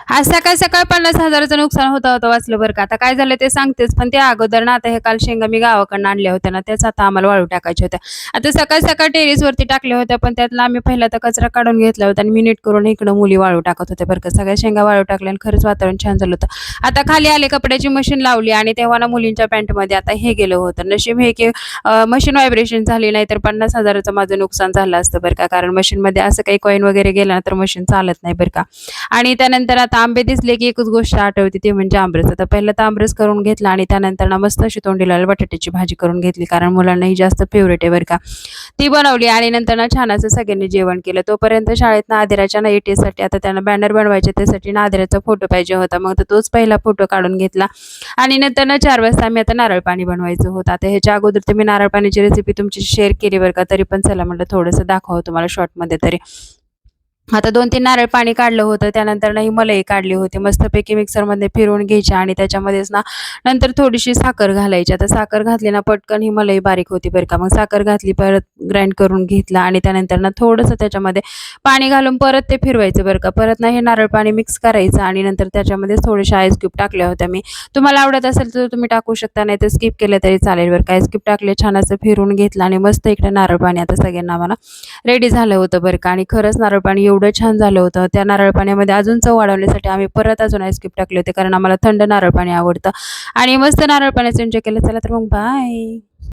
आज सकाळ सकाळ 50,000चं नुकसान होतं होतं वाचलं बरं का. आता काय झालं ते सांगतेच, पण त्या अगोदर ना आता हे काल शेंगा मी गावाकडनं आणल्या होत्या ना, त्याच आता आम्हाला वाळू टाकायच्या होत्या. आता सकाळ सकाळ टेरेसवरती टाकल्या होत्या, पण त्यातला आम्ही पहिला तर कचरा काढून घेतला होता आणि मी नीट करून इकडं मुली वाळू टाकत होत्या बरं का. सगळ्या शेंगा वाळू टाकल्या आणि खरंच वातावरण छान झालं होतं. आता खाली आले, कपड्याची मशीन लावली आणि तेव्हा ना मुलींच्या पॅन्टमध्ये आता हे गेलं होतं. नशीब हे की मशीन व्हायब्रेशन झाली, नाही तर 50,000चं माझं नुकसान झालं असतं बरं का. कारण मशीनमध्ये असं काही कॉईन वगैरे गेला ना, तर मशीन चालत नाही बरं का. आणि त्यानंतर आता आंबे दिसले की एकच गोष्ट आठवते, ती म्हणजे आमरस. आता पहिलं तर आमरस करून घेतला आणि त्यानंतर ना मस्त अशी तोंडी लावली बटाट्याची भाजी करून घेतली, कारण मुलांनाही जास्त फेवरेट आहे बरं का. ती बनवली आणि नंतर ना छान असं सगळ्यांनी जेवण केलं. तोपर्यंत शाळेत नादिराच्या ना साठी आता त्यांना बॅनर बनवायचे, त्यासाठी नादिराचा फोटो पाहिजे होता. मग तर तोच पहिला फोटो काढून घेतला आणि नंतर ना 4 वाजता आम्ही आता नारळ पाणी बनवायचं होतं. आता ह्याच्या अगोदर तर मी नारळ पाण्याची रेसिपी तुमची शेअर केली बरं का, तरी पण चला म्हटलं थोडंसं दाखवावं तुम्हाला शॉर्टमध्ये तरी. आता 2-3 नारळ पाणी काढलं होतं. त्यानंतर ना ही मलई काढली होती. मस्तपैकी मिक्सरमध्ये फिरवून घ्यायची आणि त्याच्यामध्येच ना नंतर थोडीशी साखर घालायची. आता साखर घातली ना पटकन ही मलई बारीक होती बरं का. मग साखर घातली, परत ग्राइंड करून घेतला आणि त्यानंतर ना थोडंसं त्याच्यामध्ये पाणी घालून परत ते फिरवायचं बरं का. परत ना हे नारळ पाणी मिक्स करायचं आणि नंतर त्याच्यामध्ये थोडेसे आईस क्यूब टाकल्या होत्या मी. तुम्हाला आवडत असेल तर तुम्ही टाकू शकता, नाही तर स्किप केलं तरी चालेल बरं का. आईस क्यूब टाकले, छान असं फिरवून घेतलं आणि मस्त इकडे नारळ पाणी आता सगळ्यांना आम्हाला रेडी झालं होतं बरं का. आणि खरंच नारळ पाणी एवढं छान झालं होतं. त्या नारळ पाण्यामध्ये अजून चव वाढवण्यासाठी आम्ही परत अजून आईस क्यूब टाकले होते, कारण आम्हाला थंड नारळ पाणी आवडतं आणि मस्त नारळ पाण्याचं एन्जॉय केलं. चला तर मग बाय.